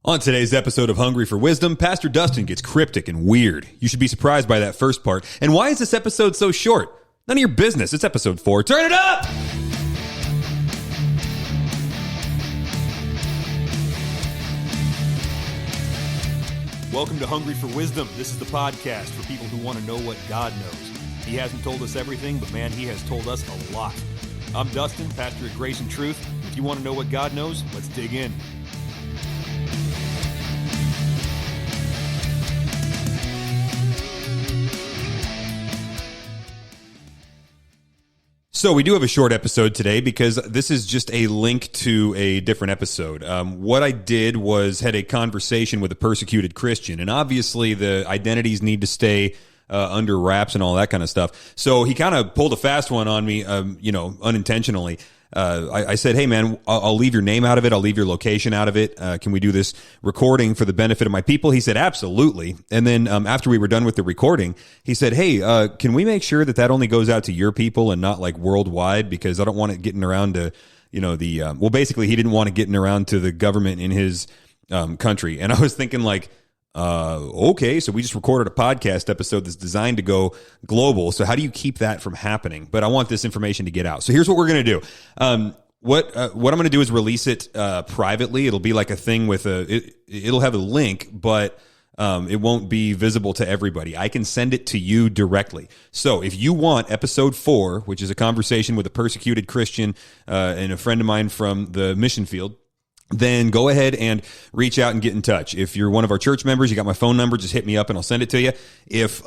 On today's episode of Hungry for Wisdom, Pastor Dustin gets cryptic and weird. You should be surprised by that first part. And why is this episode so short? None of your business. It's episode 4. Turn it up! Welcome to Hungry for Wisdom. This is the podcast for people who want to know what God knows. He hasn't told us everything, but man, he has told us a lot. I'm Dustin, pastor at Grace and Truth. If you want to know what God knows, let's dig in. So we do have a short episode today because this is just a link to a different episode. What I did was had a conversation with a persecuted Christian, and obviously the identities need to stay under wraps and all that kind of stuff. So he kind of pulled a fast one on me, unintentionally. I said, hey man, I'll leave your name out of it. I'll leave your location out of it. Can we do this recording for the benefit of my people? He said, absolutely. And then, after we were done with the recording, he said, hey, can we make sure that that only goes out to your people and not like worldwide? Because I don't want it getting around to, basically he didn't want it getting around to the government in his, country. And I was thinking like, okay, so we just recorded a podcast episode that's designed to go global. So how do you keep that from happening? But I want this information to get out. So here's what we're going to do. What I'm going to do is release it privately. It'll be like a thing with it'll have a link, but it won't be visible to everybody. I can send it to you directly. So if you want episode 4, which is a conversation with a persecuted Christian and a friend of mine from the mission field, then go ahead and reach out and get in touch. If you're one of our church members, you got my phone number, just hit me up and I'll send it to you. If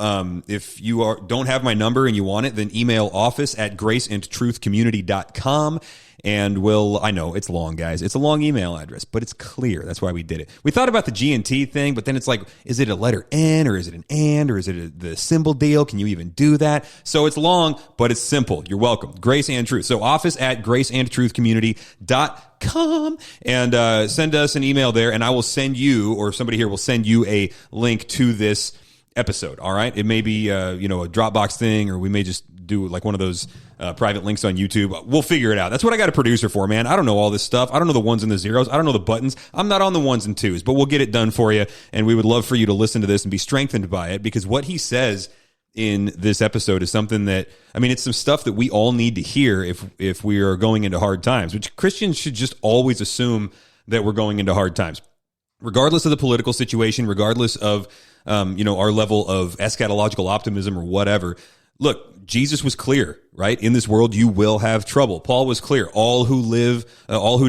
you don't have my number and you want it, then email office@graceandtruthcommunity.com. And I know it's long, guys. It's a long email address, but it's clear. That's why we did it. We thought about the G&T thing, but then it's like, is it a letter N or is it an and or is it the symbol deal? Can you even do that? So it's long, but it's simple. You're welcome. Grace and Truth. So office@graceandtruthcommunity.com and send us an email there, and I will send you, or somebody here will send you a link to this episode. All right. It may be, a Dropbox thing, or we may just do like one of those private links on YouTube. We'll figure it out. That's what I got a producer for, man. I don't know all this stuff. I don't know the ones and the zeros. I don't know the buttons. I'm not on the ones and twos, but we'll get it done for you. And we would love for you to listen to this and be strengthened by it, because what he says in this episode is something that, it's some stuff that we all need to hear if we are going into hard times, which Christians should just always assume that we're going into hard times, regardless of the political situation, regardless of, our level of eschatological optimism or whatever. Look, Jesus was clear, right? In this world, you will have trouble. Paul was clear. All who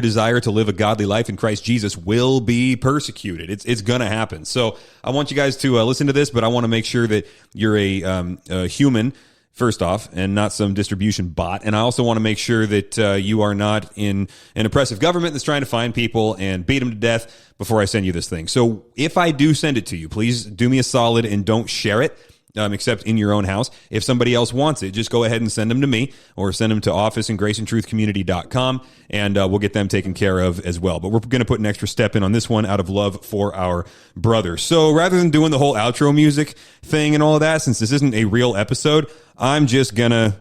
desire to live a godly life in Christ Jesus will be persecuted. It's going to happen. So I want you guys to listen to this, but I want to make sure that you're a human, first off, and not some distribution bot. And I also want to make sure that you are not in an oppressive government that's trying to find people and beat them to death before I send you this thing. So if I do send it to you, please do me a solid and don't share it. Except in your own house. If somebody else wants it, just go ahead and send them to me, or send them to office@graceandtruthcommunity.com, and we'll get them taken care of as well. But we're going to put an extra step in on this one out of love for our brother. So rather than doing the whole outro music thing and all of that, since this isn't a real episode, I'm just going to